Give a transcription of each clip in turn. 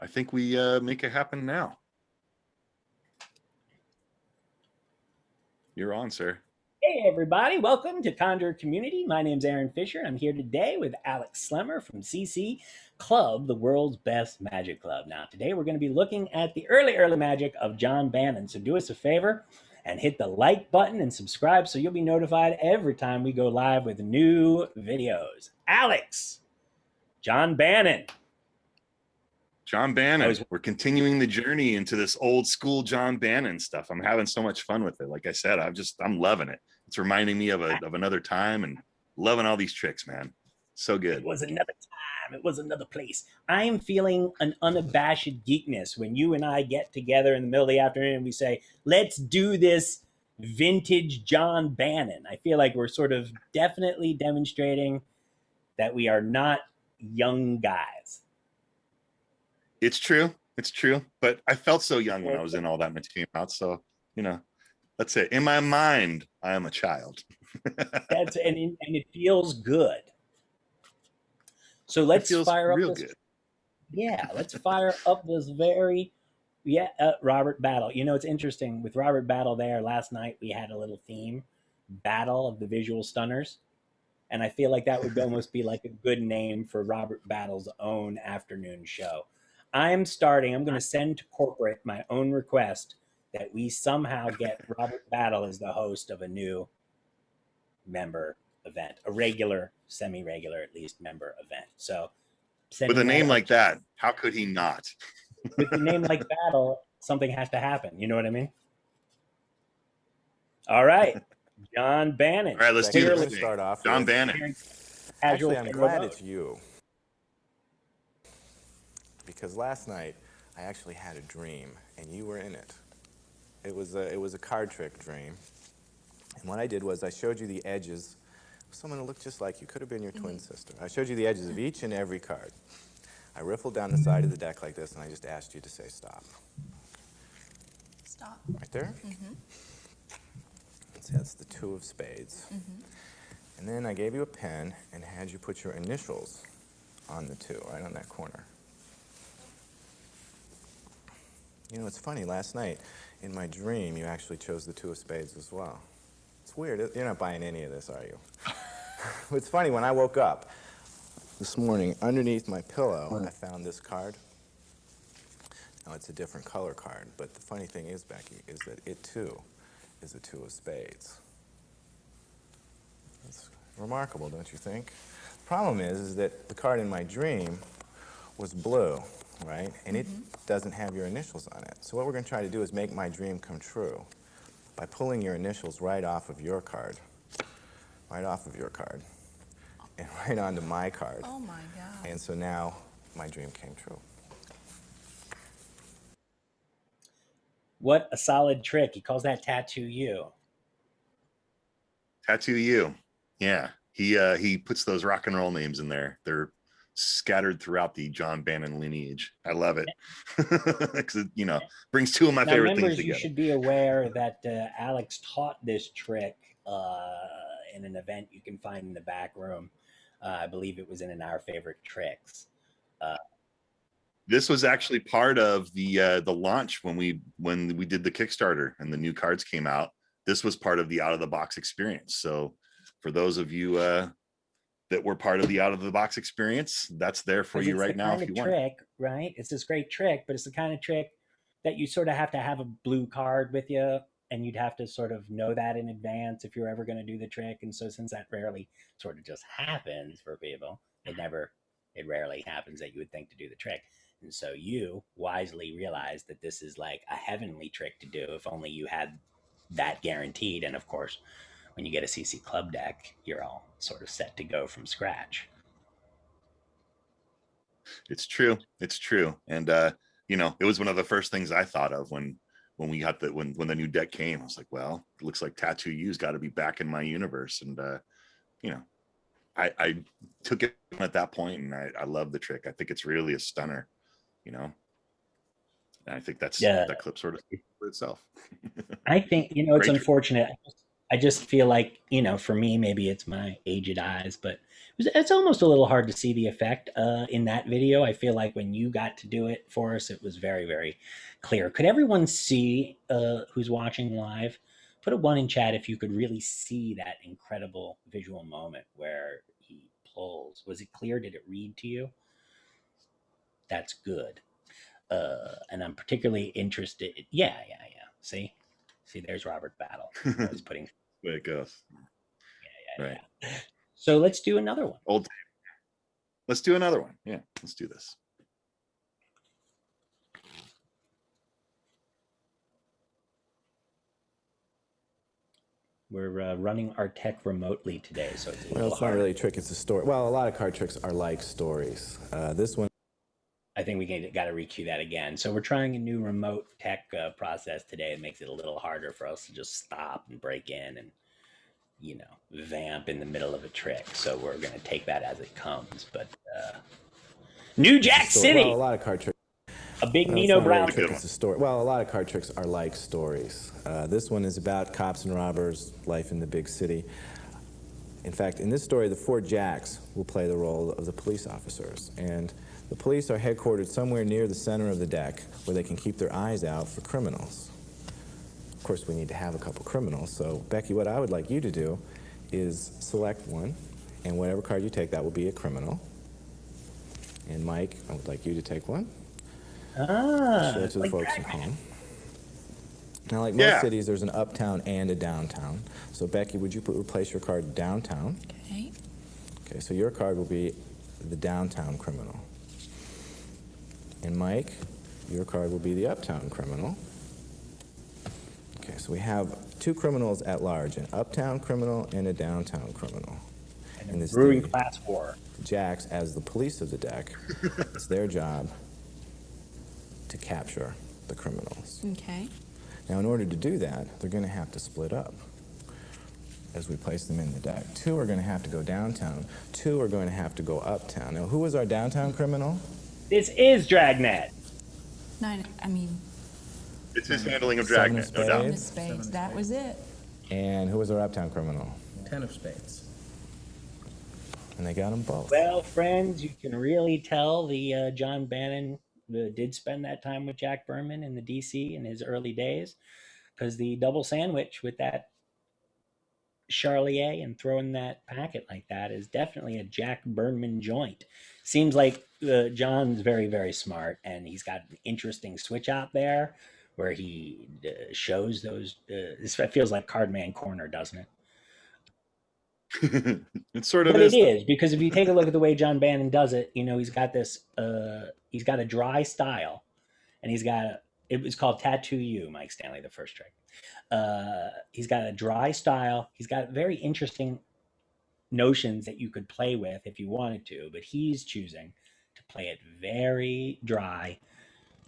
I think we make it happen now. You're on, sir. Hey everybody, welcome to Conjuror Community. My name's Aaron Fisher. I'm here today with Alex Slemmer from CC Club, the world's best magic club. Now, today we're going to be looking at the early magic of John Bannon. So do us a favor and hit the like button and subscribe so you'll be notified every time we go live with new videos. Alex, John Bannon. John Bannon. We're continuing the journey into this old school John Bannon stuff. I'm having so much fun with it. Like I said, I'm loving it. It's reminding me of another time and loving all these tricks, man. So good. It was another time. It was another place. I'm feeling an unabashed geekness when you and I get together in the middle of the afternoon and we say, let's do this vintage John Bannon. I feel like we're sort of definitely demonstrating that we are not young guys. It's true. It's true. But I felt so young when I was in all that material out. So, that's it. In my mind, I am a child. and it feels good. So let's fire up this. Good. Yeah, let's fire up this Robert Battle. It's interesting with Robert Battle there. Last night we had a little theme, Battle of the Visual Stunners. And I feel like that would almost be like a good name for Robert Battle's own afternoon show. I'm going to send to corporate my own request that we somehow get Robert Battle as the host of a new member event, a regular, semi-regular, at least member event. So with a name like that, how could he not? With a name like Battle, something has to happen. You know what I mean? All right. John Bannon. All right, let's do this. Start off John Bannon. Actually, I'm glad it's you. Because last night I actually had a dream and you were in it. It was a card trick dream. And what I did was I showed you the edges of someone who looked just like you. Could have been your twin sister. I showed you the edges of each and every card. I riffled down the side of the deck like this and I just asked you to say stop. Stop. Right there? Mm-hmm. So that's the 2 of spades. Mm-hmm. And then I gave you a pen and had you put your initials on the 2, right on that corner. It's funny, last night, in my dream, you actually chose the 2 of spades as well. It's weird. You're not buying any of this, are you? It's funny, when I woke up this morning, underneath my pillow, I found this card. Now, it's a different color card, but the funny thing is, Becky, is that it, too, is a 2 of spades. It's remarkable, don't you think? The problem is that the card in my dream was blue. Right? And it doesn't have your initials on it. So what we're going to try to do is make my dream come true by pulling your initials right off of your card, and right onto my card. Oh my God. And so now my dream came true. What a solid trick. He calls that Tattoo You. Tattoo You. Yeah. He puts those rock and roll names in there. They're scattered throughout the John Bannon lineage. I love it because it, brings 2 of my favorite things together. You should be aware that Alex taught this trick in an event you can find in the back room. I believe it was in Our Favorite Tricks. This was actually part of the launch when we did the Kickstarter and the new cards came out. This was part of the out of the box experience. So for those of you that were part of the out-of-the-box experience, that's there for you right now if you want. Trick, right? It's this great trick, but it's the kind of trick that you sort of have to have a blue card with you, and you'd have to sort of know that in advance if you're ever going to do the trick. And so since that rarely sort of just happens for people, it rarely happens that you would think to do the trick. And so you wisely realized that this is like a heavenly trick to do if only you had that guaranteed. And of course, when you get a CC Club deck, you're all sort of set to go from scratch. It's true. It's true. And, it was one of the first things I thought of when we got when the new deck came. I was like, well, it looks like Tattoo You's got to be back in my universe. And, I took it at that point and I love the trick. I think it's really a stunner, and I think that clip sort of speaks for itself. I think, it's unfortunate. I just feel like, for me, maybe it's my aged eyes, but It's almost a little hard to see the effect in that video. I feel like when you got to do it for us, it was very, very clear. Could everyone see who's watching live? Put a one in chat if you could really see that incredible visual moment where he pulls. Was it clear? Did it read to you? That's good. And I'm particularly interested. Yeah. See, there's Robert Battle. Always putting. Way it goes. Right. Yeah. So let's do another one. Old tape. Let's do another one. Yeah, let's do this. We're running our tech remotely today, so it's a Well, little it's not hard. really a trick, it's a story. Well, a lot of card tricks are like stories. This one, I think we got to recue that again. So we're trying a new remote tech process today. It makes it a little harder for us to just stop and break in and, vamp in the middle of a trick. So we're going to take that as it comes. But New Jack City, well, a lot of card tricks. a big Well, Nino it's not really Brown a trick, trick. it's a story. Well, a lot of card tricks are like stories. This one is about cops and robbers, life in the big city. In fact, in this story, the four jacks will play the role of the police officers. And the police are headquartered somewhere near the center of the deck where they can keep their eyes out for criminals. Of course, we need to have a couple criminals. So, Becky, what I would like you to do is select one, and whatever card you take, that will be a criminal. And Mike, I would like you to take one. Show it to the like folks at Dragnet. home. Now, like most cities, there's an uptown and a downtown. So, Becky, would you replace your card downtown? Okay. Okay, so your card will be the downtown criminal. And Mike, your card will be the uptown criminal. Okay, so we have two criminals at large, an uptown criminal and a downtown criminal. And this Brewing thing, Class 4. Jacks, as the police of the deck, it's their job to capture the criminals. Okay. Now, in order to do that, they're going to have to split up as we place them in the deck. Two are going to have to go downtown. Two are going to have to go uptown. Now, who was our downtown criminal? This is Dragnet. It's his handling of Seven Dragnet, of no doubt. spades. Spades. That was it. And who was our uptown criminal? 10 of spades. And they got them both. Well, friends, you can really tell the John Bannon did spend that time with Jack Berman in the DC in his early days, because the double sandwich with that Charlier and throwing that packet like that is definitely a Jack Berman joint. Seems like John's very, very smart, and he's got an interesting switch out there where he shows those. This feels like Cardman Corner, doesn't it? It sort of But is. it is, because if you take a look at the way John Bannon does it, he's got this, he's got a dry style, and it was called Tattoo You, Mike Stanley, the first trick. He's got a dry style. He's got very interesting notions that you could play with if you wanted to, but he's choosing to play it very dry.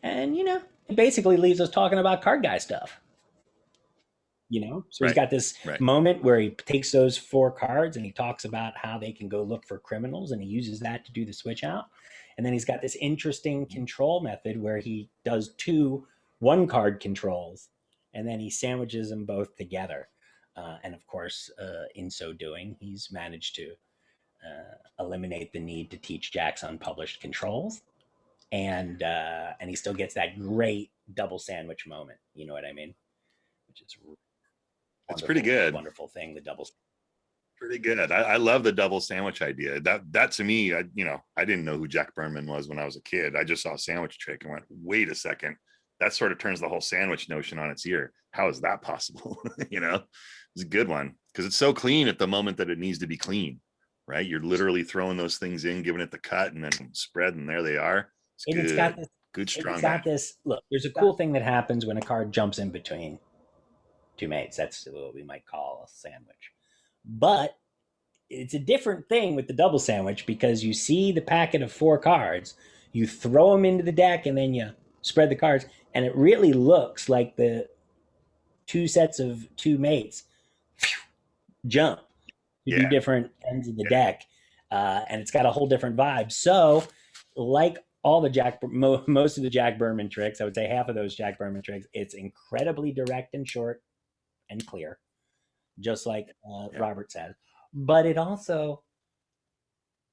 And, it basically leaves us talking about card guy stuff. So he's got this moment where he takes those four cards and he talks about how they can go look for criminals, and he uses that to do the switch out. And then he's got this interesting control method where he does two one-card controls, and then he sandwiches them both together. And of course, in so doing, he's managed to eliminate the need to teach Jack's unpublished controls. And he still gets that great double sandwich moment. You know what I mean? Which is it's pretty good. Wonderful thing, the double. Pretty good. I love the double sandwich idea. That to me, I didn't know who Jack Berman was when I was a kid. I just saw a sandwich trick and went, wait a second. That sort of turns the whole sandwich notion on its ear. How is that possible? It's a good one because it's so clean at the moment that it needs to be clean, right? You're literally throwing those things in, giving it the cut, and then spread, and there they are. It's got this good, strong. It's got this. Look, there's a cool thing that happens when a card jumps in between two mates. That's what we might call a sandwich. But it's a different thing with the double sandwich, because you see the packet of four cards, you throw them into the deck, and then you spread the cards, and it really looks like the two sets of two mates jump to do different ends of the deck, and it's got a whole different vibe. So, like all the most of the Jack Berman tricks, I would say half of those Jack Berman tricks, it's incredibly direct and short and clear, just like Robert said. But it also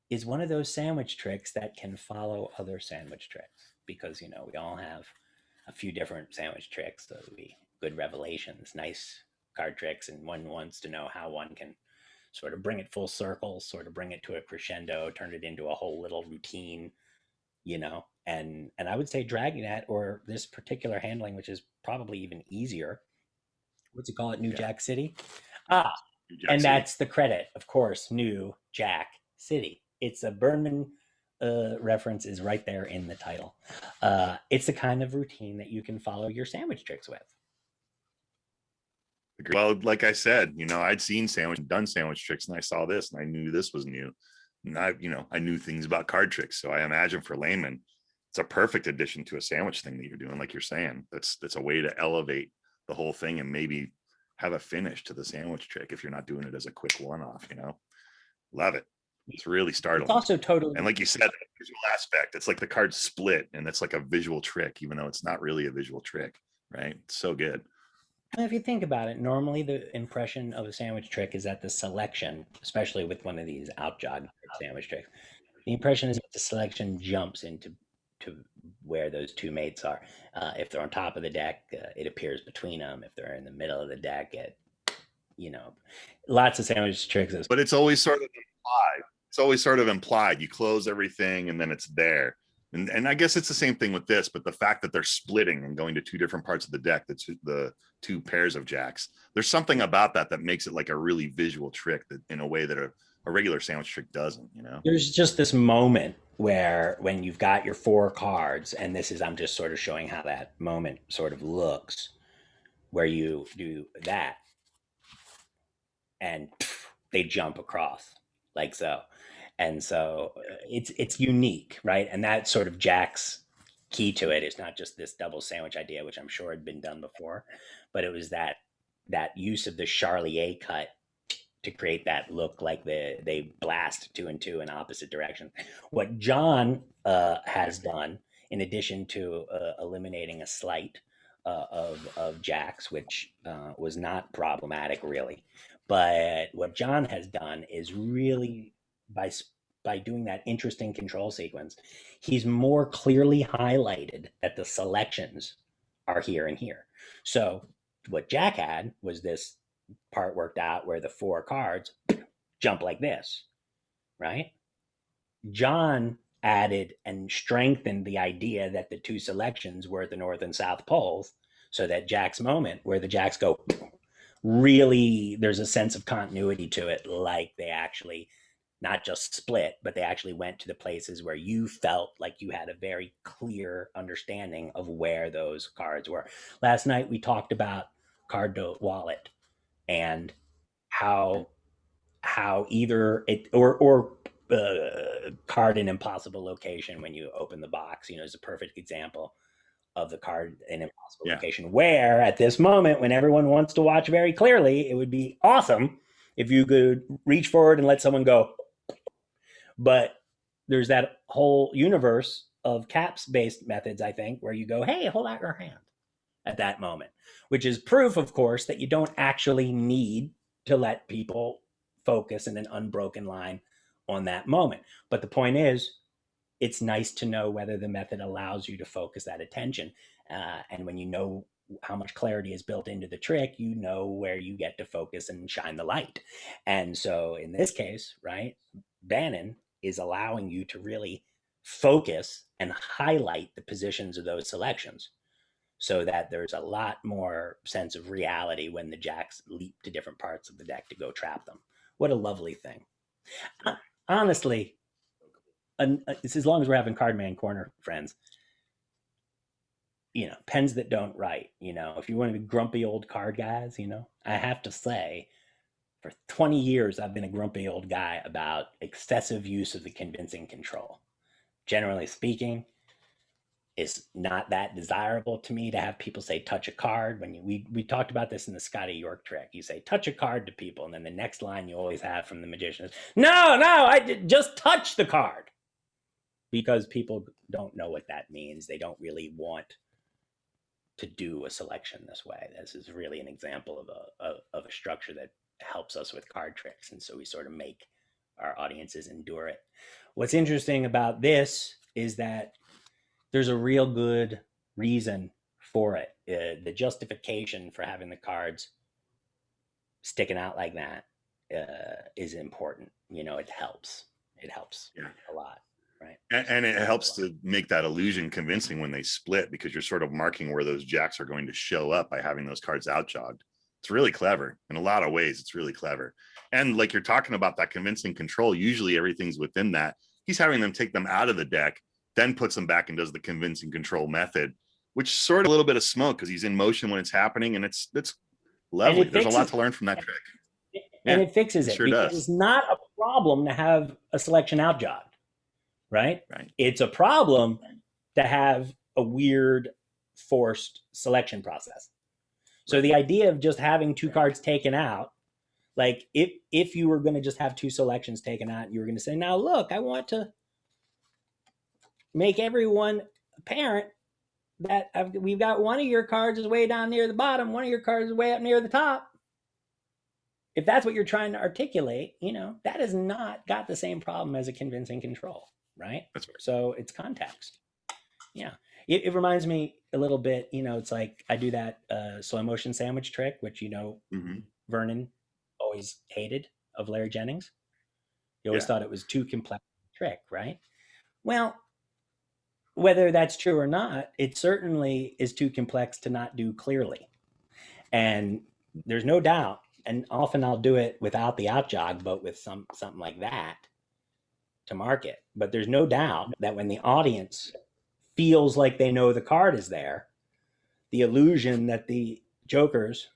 is one of those sandwich tricks that can follow other sandwich tricks, because you know we all have a few different sandwich tricks. So we good revelations, nice card tricks, and one wants to know how one can sort of bring it full circle, sort of bring it to a crescendo, turn it into a whole little routine, you know. And I would say Dragnet, or this particular handling, which is probably even easier. What's it call it? New Yeah. Jack City. Ah, Jack and City. that's the credit, of course. New Jack City. It's a Burnman reference is right there in the title. It's the kind of routine that you can follow your sandwich tricks with. Well, like I said, you know, I'd seen done sandwich tricks, and I saw this, and I knew this was new. And I knew things about card tricks, so I imagine for laymen, it's a perfect addition to a sandwich thing that you're doing, like you're saying. That's a way to elevate the whole thing and maybe have a finish to the sandwich trick if you're not doing it as a quick one-off. You know, love it. It's really startling. It's also totally, and like you said, the visual aspect. It's like the card split, and it's like a visual trick, even though it's not really a visual trick, right? It's so good. if you think about it, normally the impression of a sandwich trick is that the selection, especially with one of these out jog sandwich tricks, the impression is that the selection jumps into where those two mates are. If they're on top of the deck, it appears between them. If they're in the middle of the deck, lots of sandwich tricks. But it's always sort of implied. It's always sort of implied. You close everything, and then it's there. And I guess it's the same thing with this, but the fact that they're splitting and going to two different parts of the deck, that's the two pairs of jacks. There's something about that makes it like a really visual trick, that in a way that a regular sandwich trick doesn't, you know? There's just this moment where when you've got your four cards, and I'm just sort of showing how that moment sort of looks, where you do that and they jump across like so. And so it's unique, right? And that sort of Jack's key to it is not just this double sandwich idea, which I'm sure had been done before, but it was that use of the Charlier cut to create that look like they blast two and two in opposite directions. What John has done, in addition to eliminating a slight of Jack's, which was not problematic really, but what John has done is really by doing that interesting control sequence, he's more clearly highlighted that the selections are here and here. So what Jack had was this part worked out where the four cards jump like this, right? John added and strengthened the idea that the two selections were at the North and South poles, so that Jack's moment where the Jacks go, really, there's a sense of continuity to it, like they actually not just split, but they actually went to the places where you felt like you had a very clear understanding of where those cards were. Last night we talked about card to wallet and how either it or card in impossible location when you open the box, is a perfect example of the card in impossible location, where at this moment, when everyone wants to watch very clearly, it would be awesome if you could reach forward and let someone go. But there's that whole universe of caps based methods, I think, where you go, hey, hold out your hand at that moment, which is proof, of course, that you don't actually need to let people focus in an unbroken line on that moment. But the point is, it's nice to know whether the method allows you to focus that attention. And when you know how much clarity is built into the trick, you know where you get to focus and shine the light. And so in this case, right, Bannon is allowing you to really focus and highlight the positions of those selections, so that there's a lot more sense of reality when the jacks leap to different parts of the deck to go trap them. What a lovely thing. Honestly, it's as long as we're having Cardman Corner, friends, pens that don't write, if you want to be grumpy old card guys, I have to say, for 20 years, I've been a grumpy old guy about excessive use of the convincing control. Generally speaking, it's not that desirable to me to have people say touch a card. When we talked about this in the Scotty York trick, you say touch a card to people, and then the next line you always have from the magician is, no, I did just touch the card, because people don't know what that means. They don't really want to do a selection this way. This is really an example of a structure that helps us with card tricks, and so we sort of make our audiences endure it. What's interesting about this is that there's a real good reason for it. The justification for having the cards sticking out like that is important. You know, it helps. It helps a lot, right? And it helps to make that illusion convincing when they split, because you're sort of marking where those jacks are going to show up by having those cards out jogged. It's really clever in a lot of ways. It's really clever. And like you're talking about that convincing control, usually everything's within that. He's having them take them out of the deck, then puts them back and does the convincing control method, which sort of a little bit of smoke because he's in motion when it's happening, and it's lovely. There's a lot to learn from that trick. And it fixes it sure because does. it's not a problem to have a selection out jogged, right? Right. It's a problem to have a weird forced selection process. So the idea of just having two cards taken out, like if you were going to just have two selections taken out, and you were going to say, now look, I want to make everyone apparent that we've got one of your cards is way down near the bottom, one of your cards is way up near the top. If that's what you're trying to articulate, you know, that has not got the same problem as a convincing control, right? That's right. So it's context. Yeah. It reminds me a little bit, you know, it's like I do that slow motion sandwich trick, which, you know, Vernon always hated of Larry Jennings. He always thought it was too complex a trick, right? Well, whether that's true or not, it certainly is too complex to not do clearly. And there's no doubt, and often I'll do it without the out jog, but with something like that to market. But there's no doubt that when the audience feels like they know the card is there, the illusion that the jokers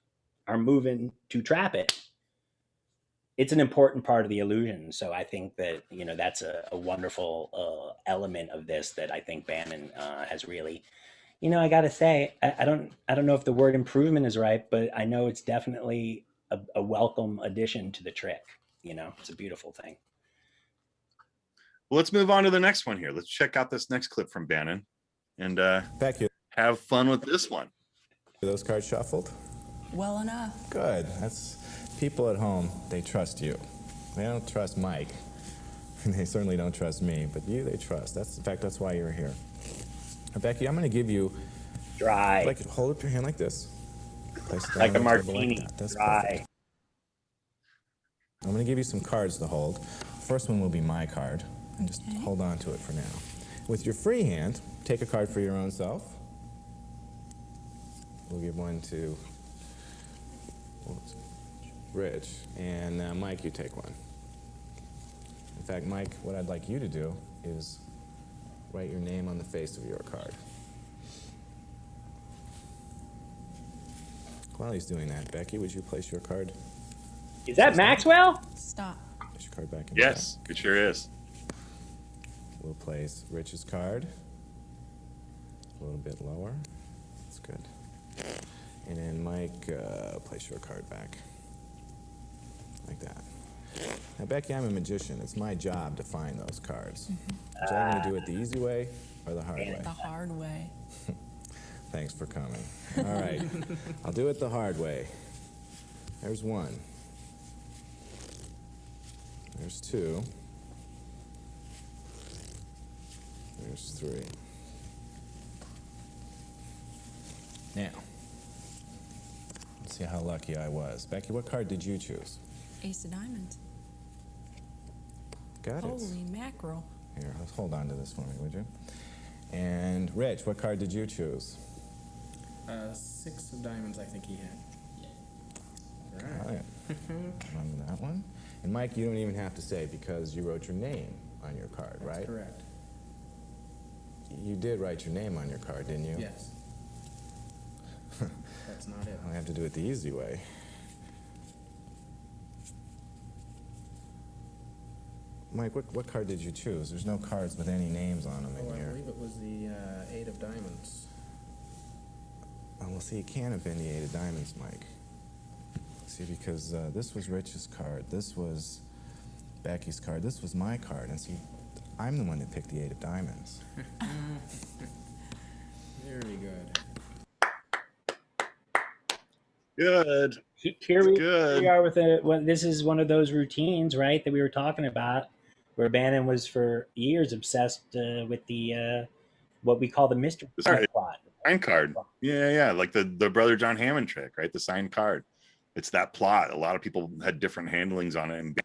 are moving to trap it, it's an important part of the illusion. So I think that, you know, that's a wonderful element of this that I think Bannon has really, you know, I got to say, I don't know if the word improvement is right, but I know it's definitely a welcome addition to the trick. You know, it's a beautiful thing. Well, let's move on to the next one here. Let's check out this next clip from Bannon and have fun with this one. Are those cards shuffled? Well enough. Good. That's people at home, they trust you. They don't trust Mike. And they certainly don't trust me, but you they trust. In fact, that's why you're here. Now, Becky, I'm going to give you dry. Like, hold up your hand like this. Place it down like a on the table martini. Like that. That's dry. perfect. I'm going to give you some cards to hold. First one will be my card, and just hold on to it for now. With your free hand, take a card for your own self. We'll give one to Rich, and Mike, you take one. In fact, Mike, what I'd like you to do is write your name on the face of your card. While he's doing that, Becky, would you place your card? Is that Maxwell? Stop. Place your card back in. Yes, it sure is. We'll place Rich's card a little bit lower. That's good. And then Mike, place your card back. Like that. Now, Becky, I'm a magician. It's my job to find those cards. Would you like me to do it the easy way or the hard way? The hard way. Thanks for coming. All right. I'll do it the hard way. There's one. There's two. There's three. Now, let's see how lucky I was. Becky, what card did you choose? Ace of diamonds. Got it. Holy mackerel. Here, let's hold on to this for me, would you? And Rich, what card did you choose? 6 of diamonds, I think he had. Got it. Remember that one? And Mike, you don't even have to say because you wrote your name on your card, That's right? correct. You did write your name on your card, didn't you? Yes. That's not it. I have to do it the easy way. Mike, what card did you choose? There's no cards with any names on them Oh, in I here. believe it was the 8 of diamonds. Oh, well, see, it can't have been the 8 of diamonds, Mike. See, because this was Rich's card, this was Becky's card, this was my card, and see, I'm the one that picked the 8 of diamonds. Very good. Good. Here we Good. are with this is one of those routines, right, that we were talking about, where Bannon was for years obsessed with the what we call the mystery Sorry, plot. Signed card. Yeah. Like the brother John Hammond trick, right? The signed card. It's that plot. A lot of people had different handlings on it and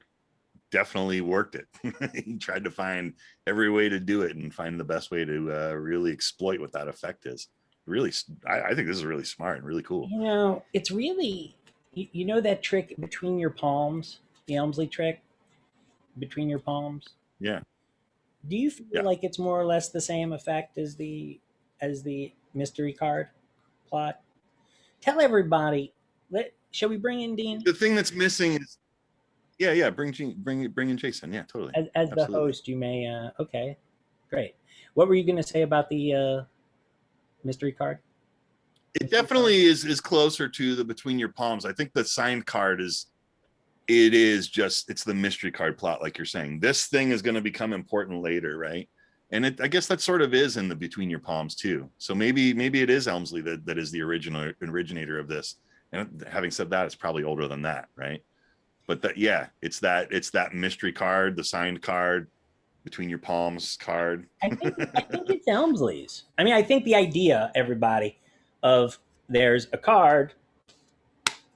definitely worked it. He tried to find every way to do it and find the best way to really exploit what that effect is. Really, I think this is really smart and really cool. You know, it's really, you know that trick between your palms, the Elmsley trick between your palms. Yeah. Do you feel like it's more or less the same effect as the mystery card plot? Tell everybody. Shall we bring in Dean The thing that's missing is, yeah. Bring in Jason. Yeah, totally. as the host? You may. Okay, great. What were you going to say about the mystery card? It definitely is closer to the between your palms. I think the signed card is it's the mystery card plot, like you're saying. This thing is going to become important later, right? And I guess that sort of is in the between your palms too. So maybe it is Elmsley that is the originator of this. And having said that, it's probably older than that, right? But it's that mystery card, the signed card, between your palms card. I think it's Elmsley's. I mean, I think the idea, everybody, of there's a card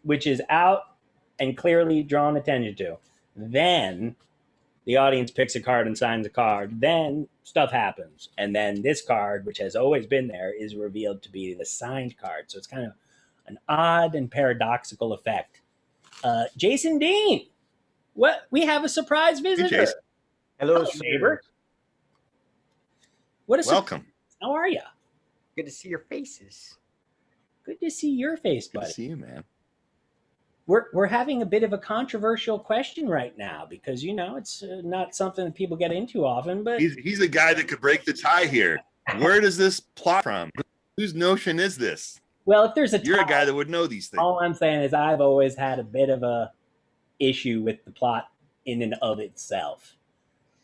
which is out and clearly drawn attention to. Then the audience picks a card and signs a card. Then stuff happens. And then this card, which has always been there, is revealed to be the signed card. So it's kind of an odd and paradoxical effect. Jason Dean, what? We have a surprise visitor. Hey, Hello, neighbor. What a welcome. How are you? Good to see your faces. Good to see your face, buddy. Good to see you, man. We're having a bit of a controversial question right now because it's not something that people get into often. But he's a guy that could break the tie here. Where does this plot from? Whose notion is this? Well, if there's you're a guy that would know these things. All I'm saying is I've always had a bit of a issue with the plot in and of itself,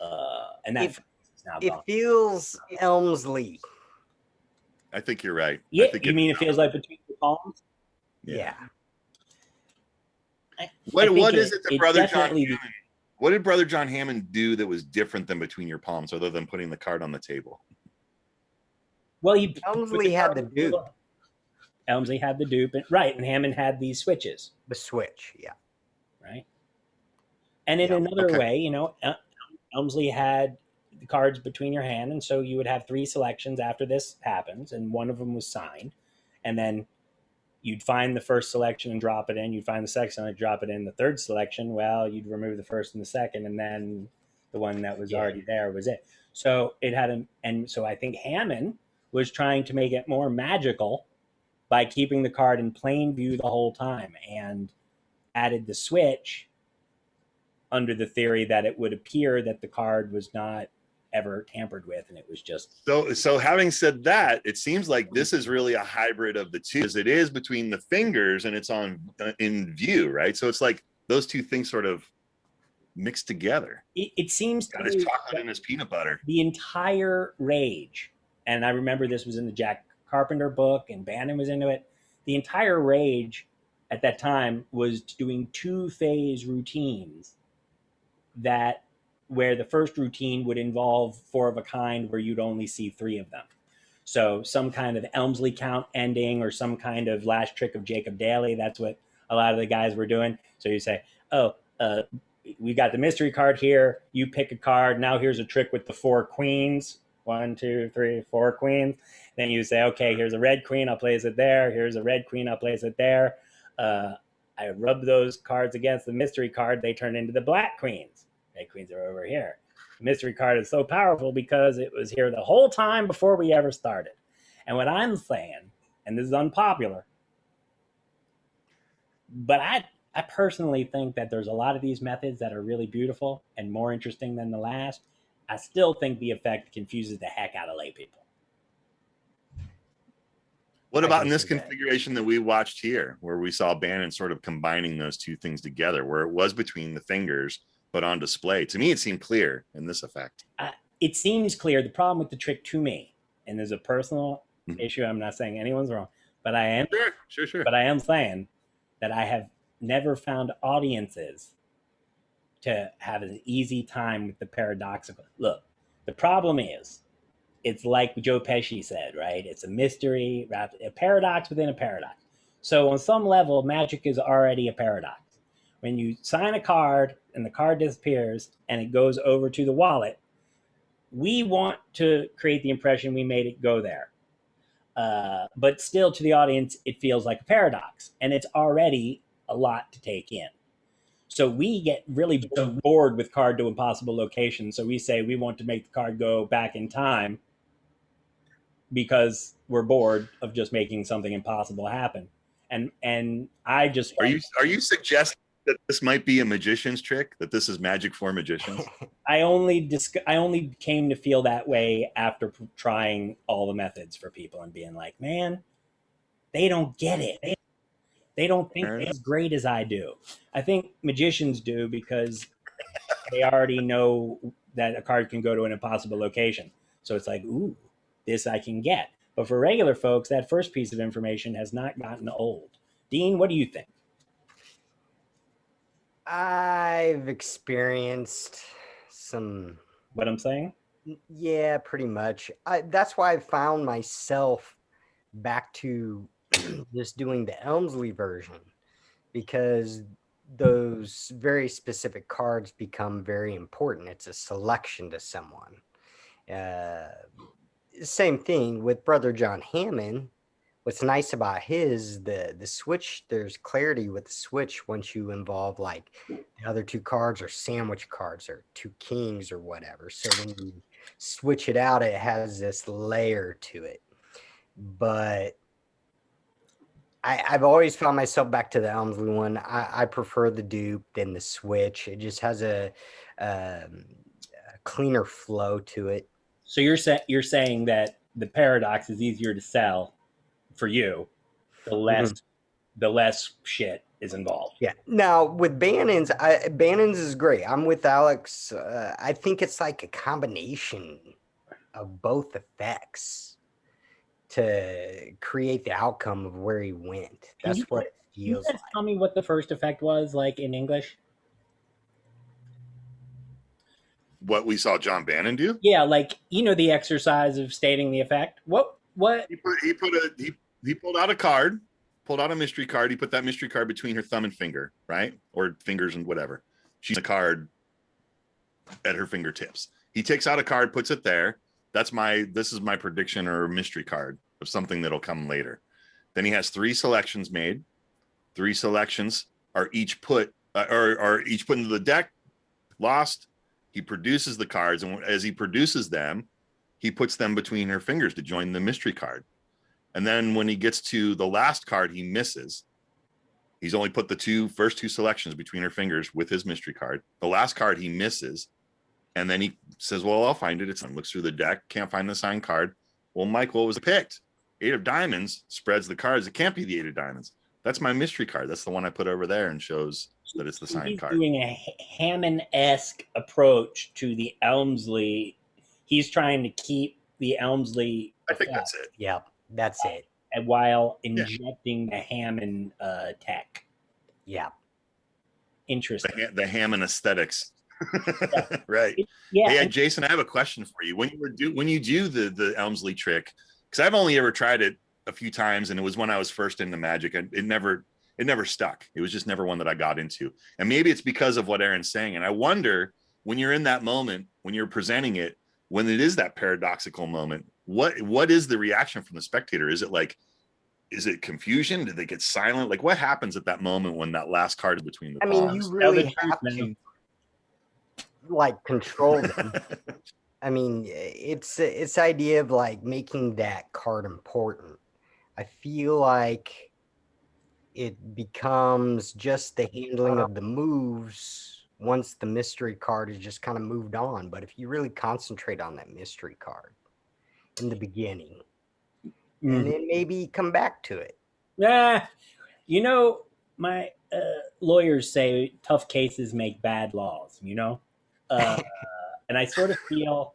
and that it feels Elmsley. I think you're right. Yeah, I think you mean it feels like between the palms? Yeah. What is it that Brother John Hammond? What did Brother John Hammond do that was different than between your palms, other than putting the card on the table? Well, Elmsley had the dupe. Elmsley had the dupe, right? And Hammond had these switches. The switch, yeah. Right. And in another way, Elmsley had the cards between your hand, and so you would have 3 selections after this happens, and one of them was signed, and then you'd find the first selection and drop it in. You'd find the second and drop it in. The third selection, well, you'd remove the first and the second, and then the one that was already there was it. So it had and so I think Hammond was trying to make it more magical by keeping the card in plain view the whole time, and added the switch under the theory that it would appear that the card was not ever tampered with, and it was just so having said that, it seems like this is really a hybrid of the two, as it is between the fingers and it's on in view, right? So it's like those two things sort of mixed together. It seems got his chocolate and his peanut butter. The entire rage, and I remember this was in the Jack Carpenter book, and Bannon was into it. The entire rage at that time was doing 2-phase routines where the first routine would involve 4 of a kind where you'd only see 3 of them. So some kind of Elmsley count ending or some kind of last trick of Jacob Daly. That's what a lot of the guys were doing. So you say, we got the mystery card here. You pick a card. Now here's a trick with the 4 queens. 1, 2, 3, 4 queens. Then you say, okay, here's a red queen. I'll place it there. Here's a red queen. I'll place it there. I rub those cards against the mystery card. They turn into the black queens. Red queens are over here. The mystery card is so powerful because it was here the whole time before we ever started. And what I'm saying, and this is unpopular, but I personally think that there's a lot of these methods that are really beautiful and more interesting than the last. I still think the effect confuses the heck out of lay people. What about in this configuration that we watched here, where we saw Bannon sort of combining those two things together, where it was between the fingers, but on display? To me, it seemed clear in this effect. It seems clear. The problem with the trick to me, and there's a personal issue, I'm not saying anyone's wrong, but I am sure. But I am saying that I have never found audiences to have an easy time with the paradoxical. Look, the problem is, it's like Joe Pesci said, right? It's a mystery, a paradox within a paradox. So on some level, magic is already a paradox. When you sign a card and the card disappears and it goes over to the wallet, we want to create the impression we made it go there. But still, to the audience, it feels like a paradox, and it's already a lot to take in. So we get really bored with card to impossible location. So we say we want to make the card go back in time because we're bored of just making something impossible happen. And I just Are you suggesting that this might be a magician's trick? That this is magic for magicians? I only came to feel that way after trying all the methods for people and being like, man, they don't get it. They don't think as great as I do. I think magicians do because they already know that a card can go to an impossible location. So it's like, ooh, this I can get. But for regular folks, that first piece of information has not gotten old. Dean, what do you think? I've experienced some. What I'm saying? Yeah, pretty much. That's why I found myself back to just doing the Elmsley version, because those very specific cards become very important. It's a selection to someone. Same thing with Brother John Hammond. What's nice about his, the switch, there's clarity with the switch once you involve like the other two cards or sandwich cards or two kings or whatever. So when you switch it out, it has this layer to it. But I've always found myself back to the Elmsley one. I prefer the dupe than the switch. It just has a cleaner flow to it. So you're saying that the paradox is easier to sell for you, the less shit is involved. Yeah. Now with Bannon's, Bannon's is great. I'm with Alex. I think it's like a combination of both effects to create the outcome of where he went. That's what it feels like. Tell me what the first effect was like in English. What we saw John Bannon do? Yeah, like the exercise of stating the effect. What? He pulled out a card, pulled out a mystery card. He put that mystery card between her thumb and finger, right? Or fingers and whatever. She's a card at her fingertips. He takes out a card, puts it there. This is my prediction or mystery card of something that'll come later. Then he has 3 selections made. 3 selections are each put each put into the deck, lost. He produces the cards, and as he produces them, he puts them between her fingers to join the mystery card. And then when he gets to the last card, he misses. He's only put the first two selections between her fingers with his mystery card. The last card he misses. And then he says, well, I'll find it. Looks through the deck, can't find the signed card. Well, Mike, what was picked? 8 of diamonds, spreads the cards. It can't be the 8 of diamonds. That's my mystery card. That's the one I put over there and shows that it's the signed card. He's doing a Hammond-esque approach to the Elmsley. He's trying to keep the Elmsley. I think that's it. Yeah, that's it. And while injecting the Hammond tech. Yeah. Interesting. The Hammond aesthetics. Right. Yeah. Hey, Jason, I have a question for you. When you do the Elmsley trick, because I've only ever tried it a few times, and it was when I was first into magic, and it never stuck. It was just never one that I got into. And maybe it's because of what Aaron's saying. And I wonder, when you're in that moment, when you're presenting it, when it is that paradoxical moment, what is the reaction from the spectator? Is it confusion? Do they get silent? Like, what happens at that moment when that last card is between the palms? You really have to like control them. It's the idea of like making that card important. I feel like it becomes just the handling of the moves once the mystery card is just kind of moved on. But if you really concentrate on that mystery card in the beginning, and then maybe come back to it. Yeah. My lawyers say tough cases make bad laws, and I sort of feel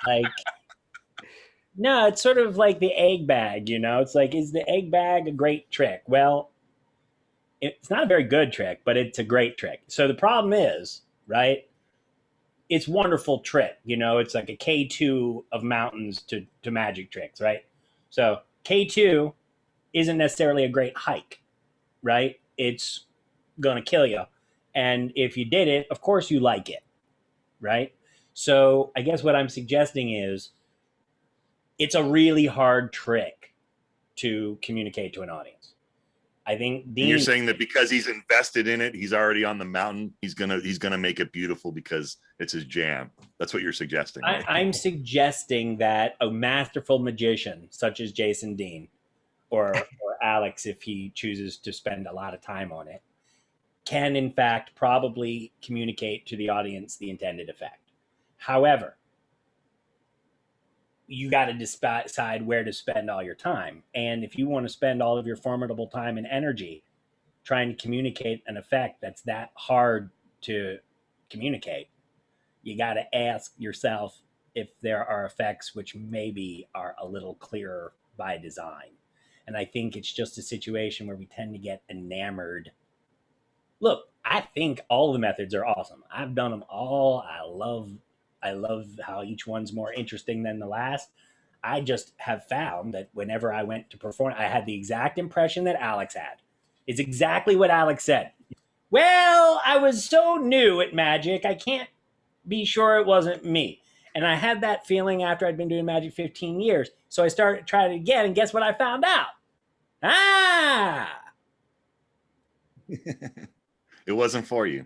like, no, it's sort of like the egg bag, it's like, is the egg bag a great trick? Well, It's not a very good trick, but it's a great trick. So the problem is, right? It's wonderful trick. You know, it's like a K2 of mountains to magic tricks, right? So K2 isn't necessarily a great hike, right? It's gonna kill you. And if you did it, of course you like it, right? So I guess what I'm suggesting is it's a really hard trick to communicate to an audience. I think Dean. And you're saying that because he's invested in it, he's already on the mountain. He's gonna make it beautiful because it's his jam. That's what you're suggesting. Right? I'm suggesting that a masterful magician such as Jason Dean, or Alex, if he chooses to spend a lot of time on it, can in fact probably communicate to the audience the intended effect. However, you got to decide where to spend all your time. And if you want to spend all of your formidable time and energy trying to communicate an effect that's that hard to communicate, you got to ask yourself if there are effects which maybe are a little clearer by design. And I think it's just a situation where we tend to get enamored. Look, I think all the methods are awesome. I've done them all. I love how each one's more interesting than the last. I just have found that whenever I went to perform, I had the exact impression that Alex had. It's exactly what Alex said. Well, I was so new at magic, I can't be sure it wasn't me. And I had that feeling after I'd been doing magic 15 years. So I started trying it again, and guess what I found out? It wasn't for you.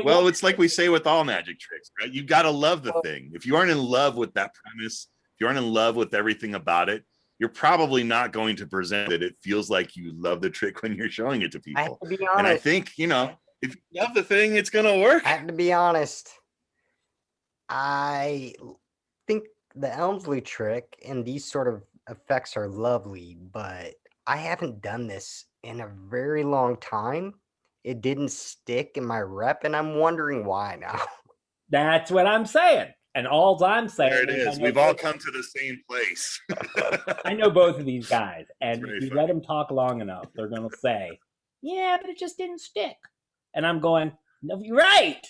Well, it's like we say with all magic tricks, right? You got to love the thing. If you aren't in love with that premise, if you aren't in love with everything about it, you're probably not going to present it. It feels like you love the trick when you're showing it to people. I have to be honest. And I think, if you love the thing, it's going to work. I have to be honest. I think the Elmsley trick and these sort of effects are lovely, but I haven't done this in a very long time. It didn't stick in my rep, and I'm wondering why now. That's what I'm saying. And all I'm saying There it is. We've all come to the same place. I know both of these guys, and if you funny. let them talk long enough, they're going to say, yeah, but it just didn't stick. And I'm going, no, you're right.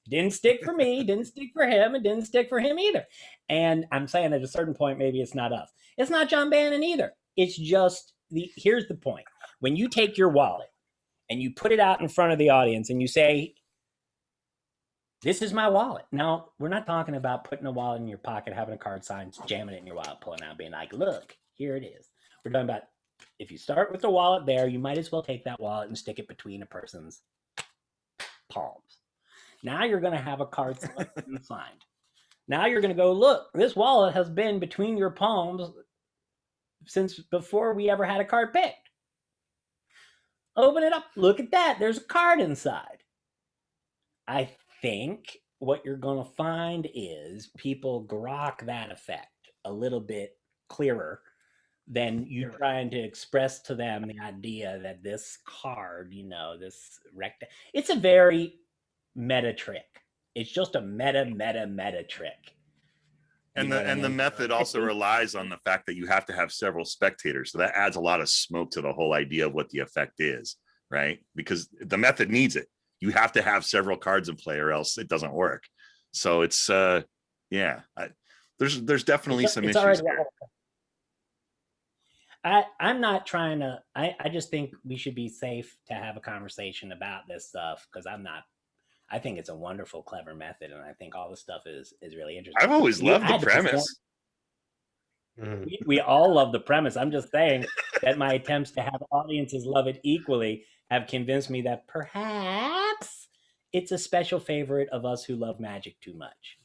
Didn't stick for me, didn't stick for him, and didn't stick for him either. And I'm saying at a certain point, maybe it's not us. It's not John Bannon either. It's just, here's the point. When you take your wallet and you put it out in front of the audience and you say, this is my wallet. Now, we're not talking about putting a wallet in your pocket, having a card signed, jamming it in your wallet, pulling out, being like, look, here it is. We're talking about if you start with the wallet there, you might as well take that wallet and stick it between a person's palms. Now you're going to have a card selected and signed. Now you're going to go, look, this wallet has been between your palms since before we ever had a card picked. Open it up. Look at that. There's a card inside. I think what you're going to find is people grok that effect a little bit clearer than you trying to express to them the idea that this card, this it's a very meta trick. It's just a meta trick. And the method also relies on the fact that you have to have several spectators. So that adds a lot of smoke to the whole idea of what the effect is, right? Because the method needs it. You have to have several cards in play or else it doesn't work. So it's there's definitely some issues there. I'm not trying to, I just think we should be safe to have a conversation about this stuff because I think it's a wonderful, clever method, and I think all this stuff is really interesting. I've always loved the premise. We all love the premise. I'm just saying that my attempts to have audiences love it equally have convinced me that perhaps it's a special favorite of us who love magic too much.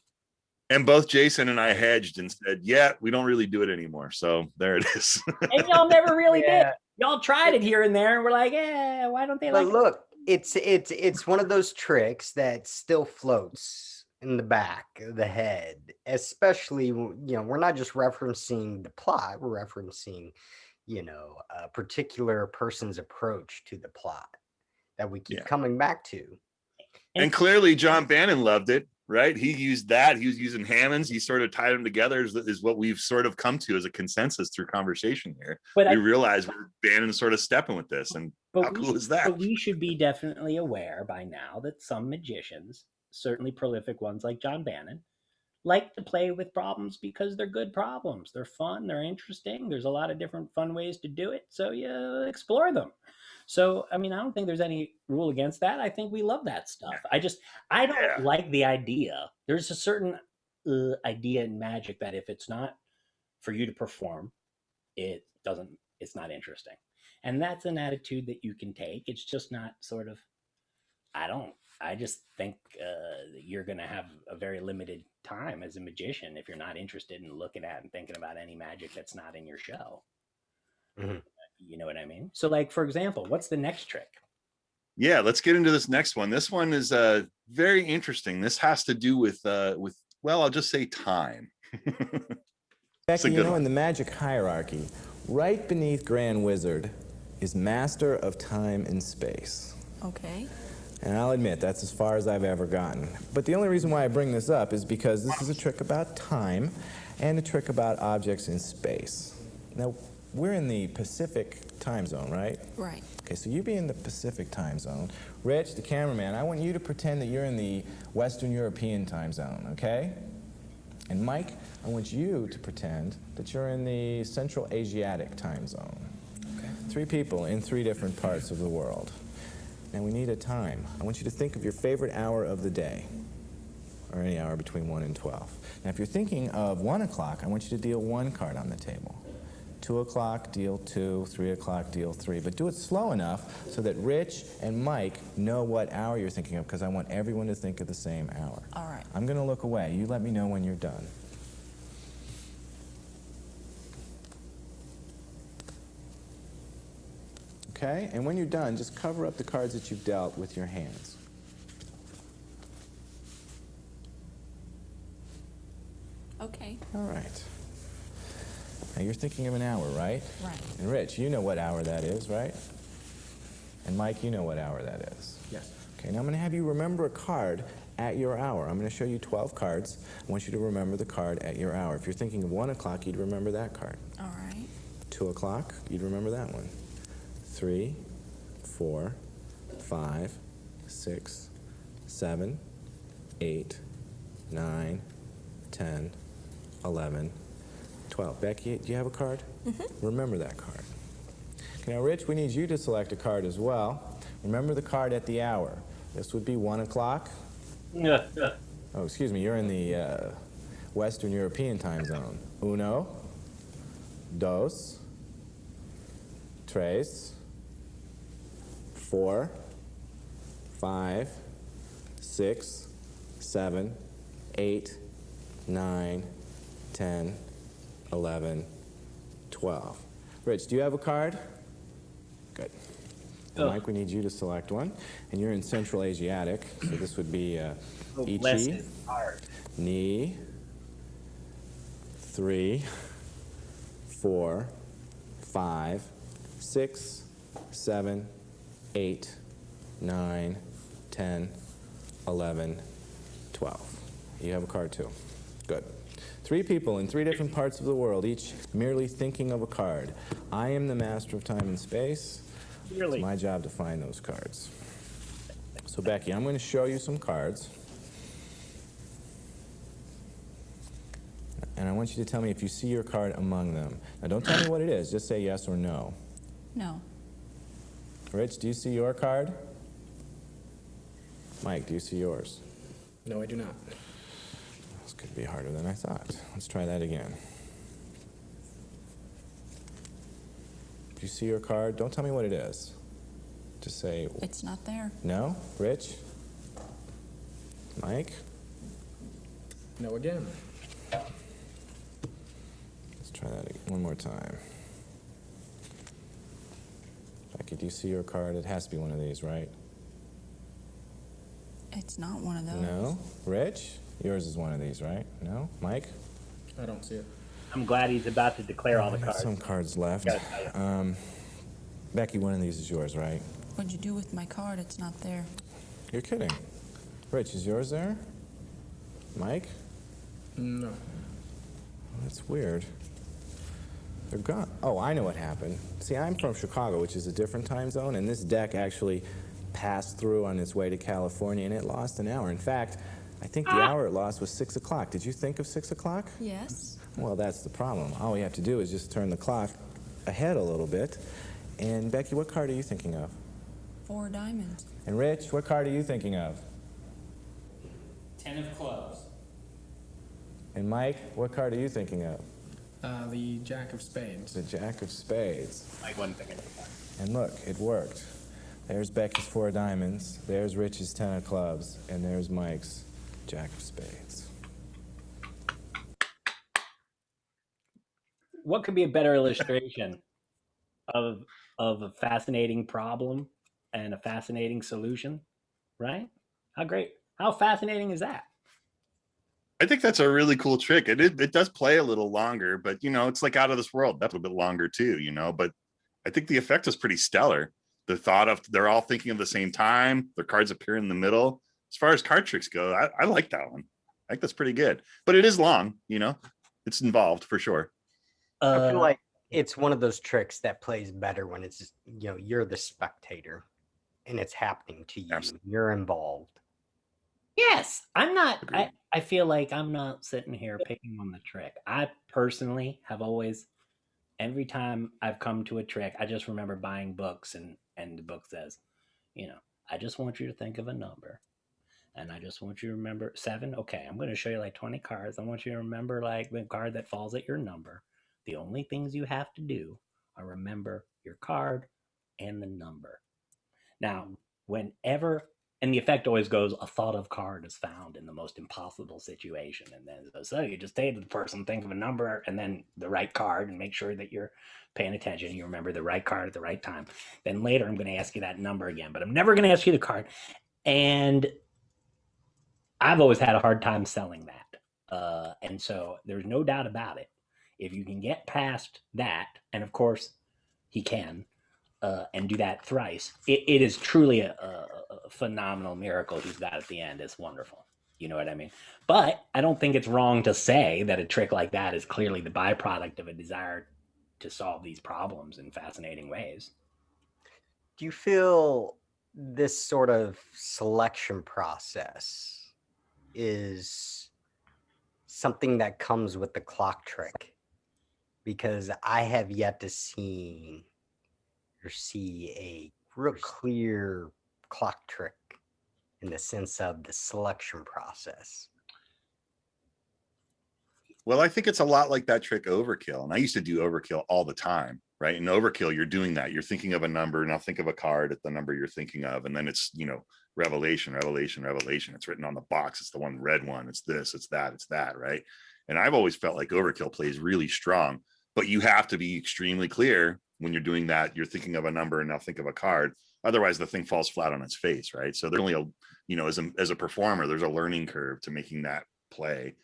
And both Jason and I hedged and said, yeah, we don't really do it anymore. So there it is. And y'all never really did. Y'all tried it here and there, and we're like, why don't they like it? Look, it's one of those tricks that still floats in the back of the head, especially, we're not just referencing the plot, we're referencing, a particular person's approach to the plot that we keep coming back to. And clearly John Bannon loved it, right? He used that. He was using Hammonds. He sort of tied them together is what we've sort of come to as a consensus through conversation here. But we realize we're Bannon sort of stepping with this. How cool is that? But we should be definitely aware by now that some magicians, certainly prolific ones like John Bannon, like to play with problems because they're good problems. They're fun, they're interesting. There's a lot of different fun ways to do it. So you explore them. So, I mean, I don't think there's any rule against that. I think we love that stuff. I don't Yeah. like the idea. There's a certain idea in magic that if it's not for you to perform, it's not interesting. And that's an attitude that you can take. It's just not sort of, I just think you're going to have a very limited time as a magician if you're not interested in looking at and thinking about any magic that's not in your show. Mhm. You know what I mean? So, like, for example, what's the next trick? Yeah, let's get into this next one. This one is very interesting. This has to do with well, I'll just say time. Becky, you good know, one. in the magic hierarchy, right beneath Grand Wizard is Master of Time and Space. Okay. And I'll admit, that's as far as I've ever gotten. But the only reason why I bring this up is because this is a trick about time and a trick about objects in space. Now, we're in the Pacific time zone, right? Right. Okay, so you be in the Pacific time zone. Rich, the cameraman, I want you to pretend that you're in the Western European time zone, okay? And Mike, I want you to pretend that you're in the Central Asiatic time zone. Okay. 3 people in 3 different parts of the world. Now we need a time. I want you to think of your favorite hour of the day, or any hour between 1 and 12. Now if you're thinking of 1 o'clock, I want you to deal 1 card on the table. 2 o'clock, deal 2, 3 o'clock, deal 3. But do it slow enough so that Rich and Mike know what hour you're thinking of, because I want everyone to think of the same hour. All right. I'm going to look away. You let me know when you're done. Okay? And when you're done, just cover up the cards that you've dealt with your hands. Okay. All right. Now you're thinking of an hour, right? Right. And Rich, you know what hour that is, right? And Mike, you know what hour that is. Yes. Okay, now I'm going to have you remember a card at your hour. I'm going to show you 12 cards. I want you to remember the card at your hour. If you're thinking of 1 o'clock, you'd remember that card. All right. 2 o'clock, you'd remember that one. 3, 4, 5, 6, 7, 8, 9, 10, 11, 12. Becky, do you have a card? Mm-hmm. Remember that card. Okay, now, Rich, we need you to select a card as well. Remember the card at the hour. This would be 1 o'clock. Oh, excuse me, you're in the Western European time zone. 1, 2, 3, 4, 5, 6, 7, 8, 9, 10, 11, 12. Rich, do you have a card? Good. And Mike, we need you to select one. And you're in Central Asiatic, so this would be Less Ichi, is hard. Ni, 3, 4, 5, 6, 7, 8, 9, 10, 11, 12. You have a card too. Good. 3 people in 3 different parts of the world, each merely thinking of a card. I am the master of time and space. Really? It's my job to find those cards. So Becky, I'm going to show you some cards. And I want you to tell me if you see your card among them. Now don't tell me what it is, just say yes or no. No. Rich, do you see your card? Mike, do you see yours? No, I do not. This could be harder than I thought. Let's try that again. Do you see your card? Don't tell me what it is. Just say It's not there. no. Rich? Mike? No again. Let's try that again. One more time. Becky, do you see your card? It has to be one of these, right? It's not one of those. No. Rich? Yours is one of these, right? No. Mike? I don't see it. I'm glad he's about to declare all the I got cards. some cards left. Got Becky, one of these is yours, right? What'd you do with my card? It's not there. You're kidding. Rich, is yours there? Mike? No. That's weird. They're gone. Oh, I know what happened. See, I'm from Chicago, which is a different time zone, and this deck actually passed through on its way to California, and it lost an hour. In fact, I think the hour it lost was 6 o'clock. Did you think of 6 o'clock? Yes. Well, that's the problem. All we have to do is just turn the clock ahead a little bit. And Becky, what card are you thinking of? 4 diamonds. And Rich, what card are you thinking of? 10 of clubs. And Mike, what card are you thinking of? The Jack of Spades. The Jack of Spades. Like one thing at a time. And look, it worked. There's Becky's 4 diamonds, there's Rich's 10 of clubs, and there's Mike's Jack of Spades. What could be a better illustration of a fascinating problem and a fascinating solution, right? How fascinating is that? I think that's a really cool trick. It does play a little longer, but it's like Out of This World. That's a bit longer too, but I think the effect is pretty stellar. The thought of they're all thinking of the same time, their cards appear in the middle. As far as card tricks go, I like that one. I think that's pretty good, but it is long, it's involved for sure. I feel like it's one of those tricks that plays better when it's, you're the spectator and it's happening to you. Absolutely. You're involved. Yes, I'm not. Agreed. I feel like I'm not sitting here picking on the trick. I personally have always, every time I've come to a trick, I just remember buying books and the book says, I just want you to think of a number. And I just want you to remember 7. Okay, I'm going to show you like 20 cards. I want you to remember like the card that falls at your number. The only things you have to do are remember your card and the number. Now, whenever, and the effect always goes, a thought of card is found in the most impossible situation. And then, so you just say to the person, think of a number and then the right card and make sure that you're paying attention. You remember the right card at the right time. Then later, I'm going to ask you that number again, but I'm never going to ask you the card. And I've always had a hard time selling that. And so there's no doubt about it. If you can get past that, and of course he can, and do that thrice, it is truly a phenomenal miracle he's got at the end. It's wonderful. You know what I mean? But I don't think it's wrong to say that a trick like that is clearly the byproduct of a desire to solve these problems in fascinating ways. Do you feel this sort of selection process is something that comes with the clock trick? Because I have yet to see a real clear clock trick in the sense of the selection process. Well, I think it's a lot like that trick Overkill. And I used to do Overkill all the time, right? In Overkill, you're doing that. You're thinking of a number, and I'll think of a card at the number you're thinking of. And then it's, revelation, revelation, revelation. It's written on the box. It's the one red one. It's this, it's that, right? And I've always felt like Overkill plays really strong, but you have to be extremely clear when you're doing that. You're thinking of a number and now think of a card. Otherwise, the thing falls flat on its face, right? So there's only as a performer, there's a learning curve to making that play.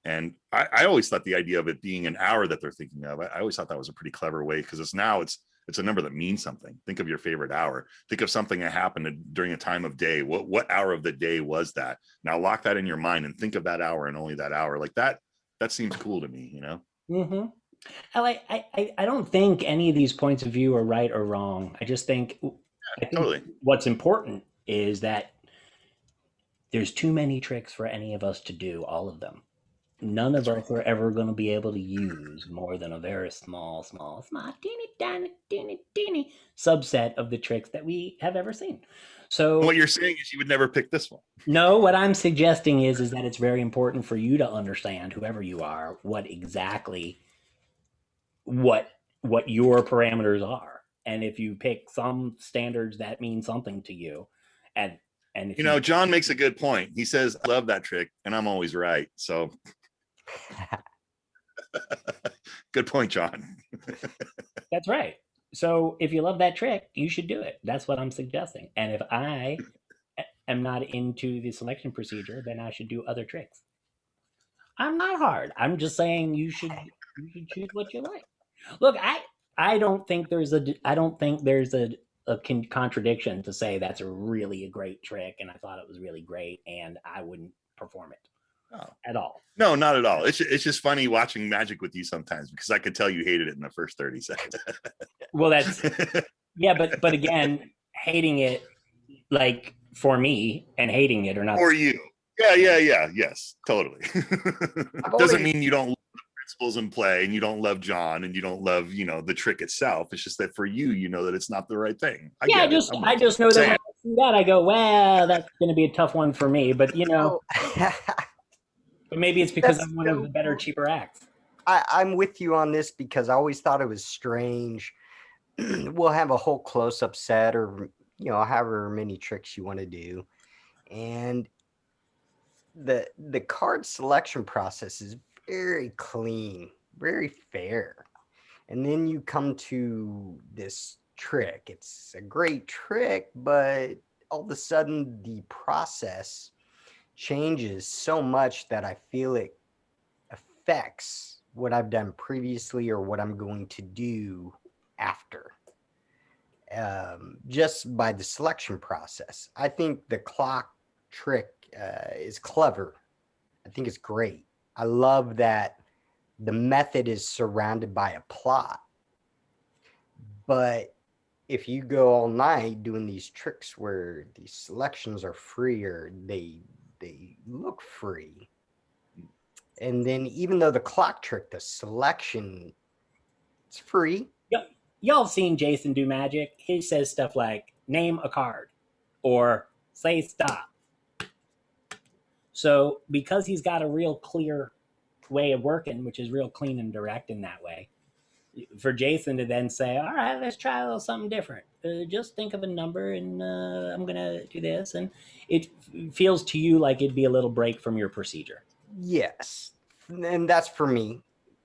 And I always thought the idea of it being an hour that they're thinking of, I always thought that was a pretty clever way, because it's a number that means something. Think of your favorite hour. Think of something that happened during a time of day. What hour of the day was that? Now lock that in your mind and think of that hour and only that hour. Like that seems cool to me, Mm-hmm. I don't think any of these points of view are right or wrong. I think totally. What's important is that there's too many tricks for any of us to do all of them. None of us are ever going to be able to use more than a very small, teeny subset of the tricks that we have ever seen. So what you're saying is you would never pick this one. No, what I'm suggesting is that it's very important for you to understand, whoever you are, what exactly what your parameters are. And if you pick some standards that mean something to you, and if John makes a good point. He says, I love that trick and I'm always right. So good point, John. That's right. So if you love that trick, you should do it. That's what I'm suggesting. And if I am not into the selection procedure, then I should do other tricks. I'm not hard. I'm just saying you should choose what you like. Look, I don't think there's a contradiction to say that's a really a great trick and I thought it was really great and I wouldn't perform it. Oh. at all. No, not at all. It's just funny watching Magic with you sometimes because I could tell you hated it in the first 30 seconds. Well, that's yeah, but again, hating it like for me and hating it or not. For you. Yeah. Yes, totally. Doesn't mean you don't love the principles in play and you don't love John and you don't love, the trick itself. It's just that for you, you know that it's not the right thing. I Yeah, get it. I just know that when I see that, I go, well, that's going to be a tough one for me. But Oh, but maybe it's because That's I'm one of the so better, cool. cheaper acts. I'm with you on this because I always thought it was strange. We'll have a whole close-up set or, however many tricks you want to do. And the card selection process is very clean, very fair. And then you come to this trick. It's a great trick, but all of a sudden the process changes so much that I feel it affects what I've done previously or what I'm going to do after. Just by the selection process. I think the clock trick is clever. I think it's great. I love that the method is surrounded by a plot. But if you go all night doing these tricks where these selections are free or they look free, and then even though the clock trick, the selection, it's free. Y'all have seen Jason do magic. He says stuff like, name a card or say stop. So because he's got a real clear way of working, which is real clean and direct in that way, for Jason to then say, all right, let's try a little something different. Just think of a number and I'm going to do this. And it feels to you like it'd be a little break from your procedure. Yes. And that's for me.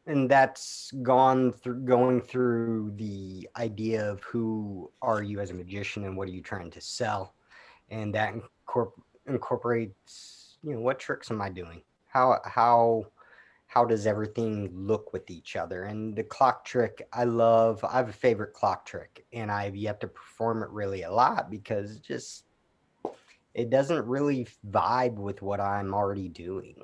And that's going through the idea of who are you as a magician and what are you trying to sell. And that incorporates, what tricks am I doing? How does everything look with each other? And the clock trick, I have a favorite clock trick and I've yet to perform it really a lot because it doesn't really vibe with what I'm already doing.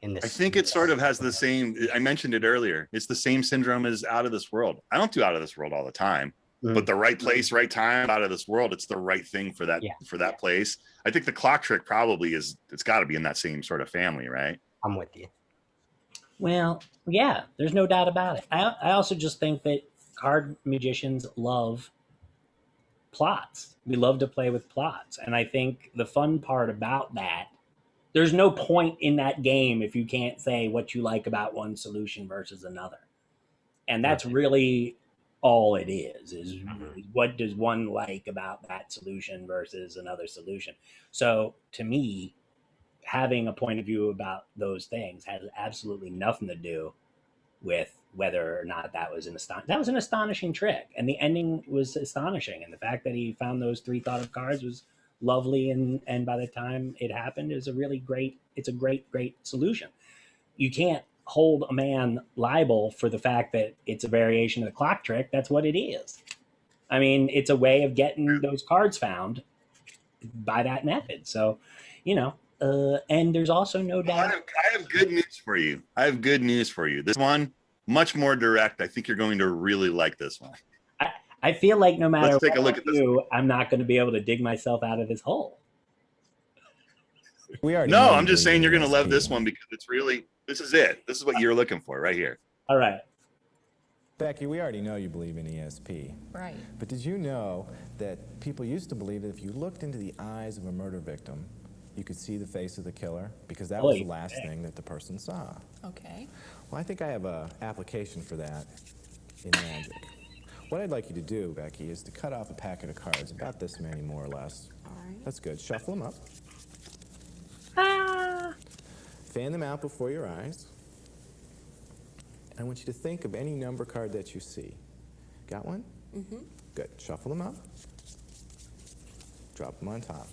I think it sort of has the same, I mentioned it earlier. It's the same syndrome as Out of This World. I don't do Out of This World all the time, but the right place, right time, Out of This World, it's the right thing for that place. I think the clock trick probably it's got to be in that same sort of family, right? I'm with you. Well, yeah, there's no doubt about it. I also just think that card magicians love plots. We love to play with plots. And I think the fun part about that, there's no point in that game if you can't say what you like about one solution versus another. And that's really all it is what does one like about that solution versus another solution. So to me, having a point of view about those things has absolutely nothing to do with whether or not that was an astonishing trick, and the ending was astonishing, and the fact that he found those 3 thought of cards was lovely, and by the time it happened, it's a great solution. You can't hold a man liable for the fact that it's a variation of the clock trick. That's what it is. I mean, it's a way of getting those cards found by that method. So, and there's also no doubt. I have good news for you. This one, much more direct. I think you're going to really like this one. I feel like no matter Let's take what a look I at this do, I'm not going to be able to dig myself out of this hole. No, I'm just saying you're going to love this one because this is it. This is what you're looking for right here. All right. Becky, we already know you believe in ESP. Right. But did you know that people used to believe that if you looked into the eyes of a murder victim, you could see the face of the killer? Because that was the last thing that the person saw. Okay. Well, I think I have an application for that in magic. What I'd like you to do, Becky, is to cut off a packet of cards, about this many more or less. All right. That's good. Shuffle them up. Ah. Fan them out before your eyes. I want you to think of any number card that you see. Got one? Mm-hmm. Good. Shuffle them up. Drop them on top.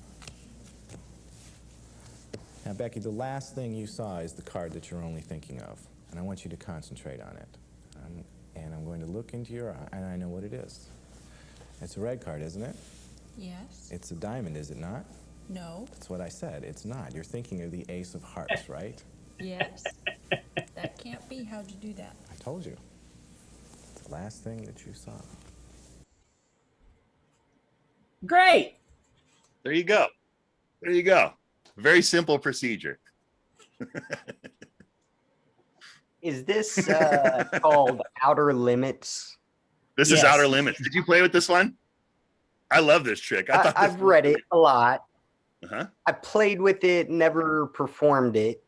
Now, Becky, the last thing you saw is the card that you're only thinking of, and I want you to concentrate on it. And I'm going to look into your eye, and I know what it is. It's a red card, isn't it? Yes. It's a diamond, is it not? No. That's what I said. It's not. You're thinking of the ace of hearts, right? Yes. That can't be. How'd you do that? I told you. It's the last thing that you saw. Great. There you go. There you go. Very simple procedure. Is this called Outer Limits? This is Yes. Outer Limits. Did you play with this one? I love this trick. I thought I've read it a lot. Uh-huh. I played with it, never performed it.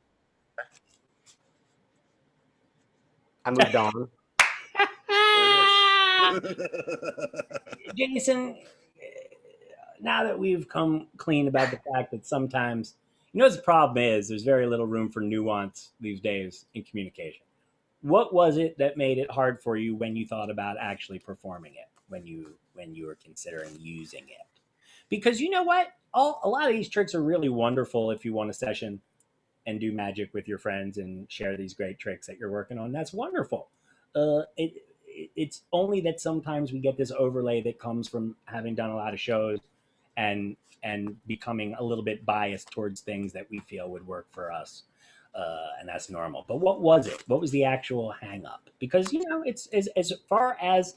I moved on. Jason, now that we've come clean about the fact that sometimes, you know, what the problem is, there's very little room for nuance these days in communication. What was it that made it hard for you when you thought about actually performing it, when you were considering using it? Because you know what, a lot of these tricks are really wonderful if you want a session and do magic with your friends and share these great tricks that you're working on. That's wonderful. It's only that sometimes we get this overlay that comes from having done a lot of shows and becoming a little bit biased towards things that we feel would work for us, and that's normal. But what was it? What was the actual hang up? Because you know, it's as far as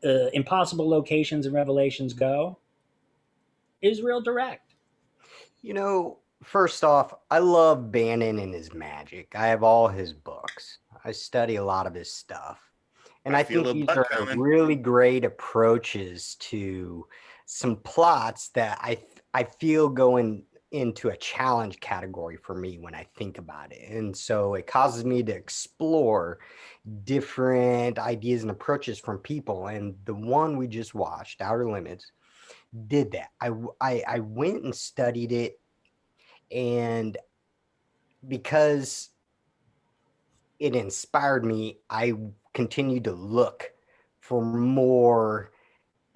impossible locations and revelations go, is real direct. You know, first off, I love Bannon and his magic. I have all his books. I study a lot of his stuff. And I I feel think a these butt are coming. really great approaches to some plots that I feel going into a challenge category for me when I think about it. And so it causes me to explore different ideas and approaches from people. And the one we just watched, Outer Limits, did that. I went and studied it, and because it inspired me, I continued to look for more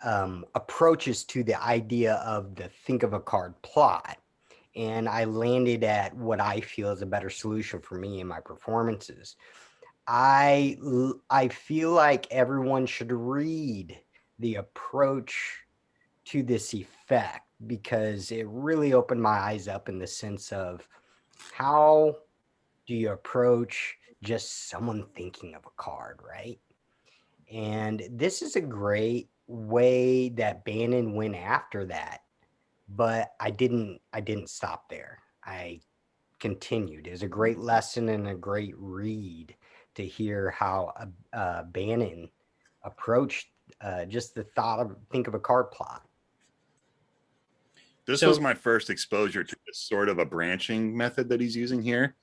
approaches to the idea of the think of a card plot. And I landed at what I feel is a better solution for me in my performances. I feel like everyone should read the approach to this effect because it really opened my eyes up in the sense of how do you approach just someone thinking of a card, right? And this is a great way that Bannon went after that, but I didn't stop there. I continued. It was a great lesson and a great read to hear how Bannon approached just the thought of think of a card plot. This So- was my first exposure to this sort of a branching method that he's using here.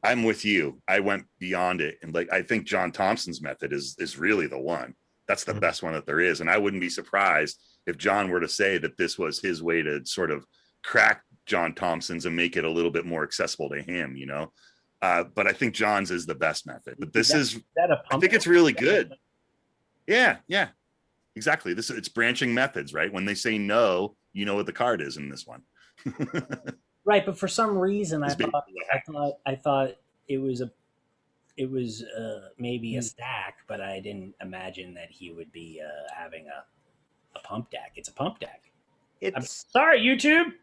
I'm with you. I went beyond it, and like I think John Thompson's method is really the one. That's the best one that there is, and I wouldn't be surprised if John were to say that this was his way to sort of crack John Thompson's and make it a little bit more accessible to him. You know, but I think John's is the best method. But this is, that a I pump think it's really good. Yeah, exactly. It's branching methods, right? When they say no, you know what the card is in this one. Right, but for some reason It's basically what I thought it was maybe a stack, but I didn't imagine that he would be having a pump deck. It's a pump deck. I'm It's sorry, YouTube.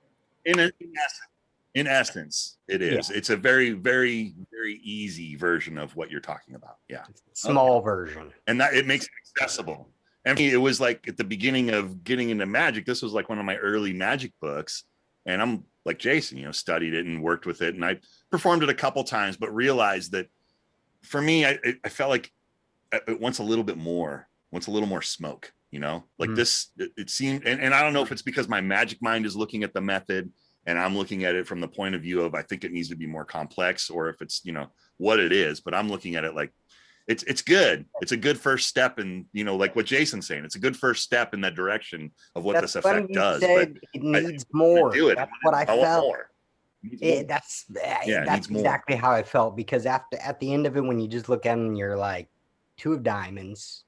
In essence, it is. It's a very, very, very easy version of what you're talking about. Yeah. small version. And that it makes it accessible. And for me, it was like at the beginning of getting into magic, this was like one of my early magic books. And I'm like Jason, you know, studied it and worked with it. And I performed it a couple times, but realized that for me, I felt like it wants a little bit more, wants a little more smoke, you know, like this, it seemed, and I don't know if it's because my magic mind is looking at the method and I'm looking at it from the point of view of, I think it needs to be more complex, or if it's, you know, what it is, but I'm looking at it like, it's good. It's a good first step. And, you know, like what Jason's saying, it's a good first step in that direction of what this funny effect you does. said But it needs more. do it. That's what I want felt. more. It That's it needs more. exactly how I felt, because at the end of it, when you just look at them, you're like, two of diamonds.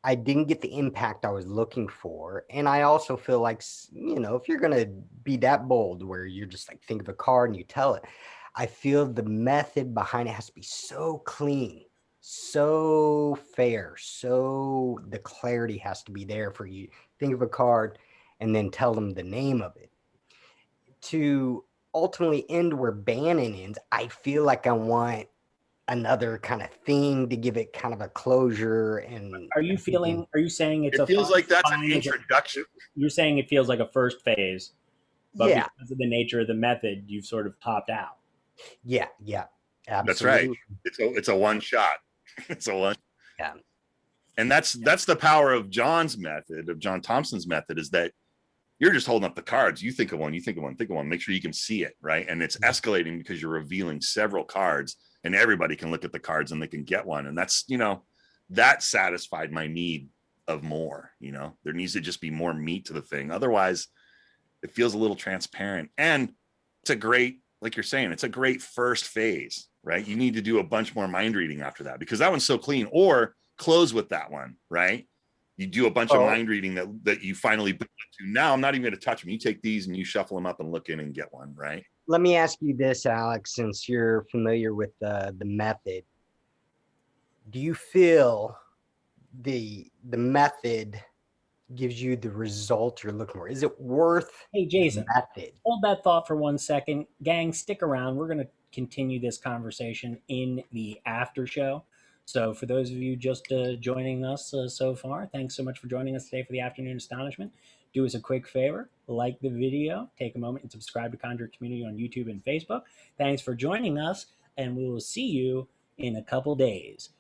I didn't get the impact I was looking for, and I also feel like, you know, if you're gonna be that bold where you're just like think of a card and you tell it, I feel the method behind it has to be so clean, so fair, so the clarity has to be there for you. Think of a card and then tell them the name of it. To ultimately end where Bannon ends, I feel like I want another kind of thing to give it kind of a closure. And Are you saying it's It a feels like that's an fine as a- introduction. you're saying it feels like a first phase, but yeah, because of the nature of the method, you've sort of topped out. yeah, That's right. absolutely. It's a one shot. It's a one. Yeah. And that's the power of John's method, of John Thompson's method, is that you're just holding up the cards. You think of one, you think of one, think of one, make sure you can see it, right? And it's escalating because you're revealing several cards, and everybody can look at the cards and they can get one. And that's, that satisfied my need of more. There needs to just be more meat to the thing. Otherwise, it feels a little transparent. And it's a great, like you're saying, it's a great first phase, right? You need to do a bunch more mind reading after that, because that one's so clean. Or close with that one, right? You do a bunch of mind reading that you finally build to. Now I'm not even going to touch them. You take these and you shuffle them up and look in and get one, right? Let me ask you this, Alex, since you're familiar with the method. Do you feel the method gives you the result you're looking for? Is it worth Hey, Jason, the method? hold that thought for 1 second. Gang, stick around. We're going to continue this conversation in the after show. So, for those of you just joining us so far, thanks so much for joining us today for the Afternoon Astonishment. Do us a quick favor, like the video, take a moment and subscribe to Conjuror Community on YouTube and Facebook. Thanks for joining us, and we will see you in a couple days.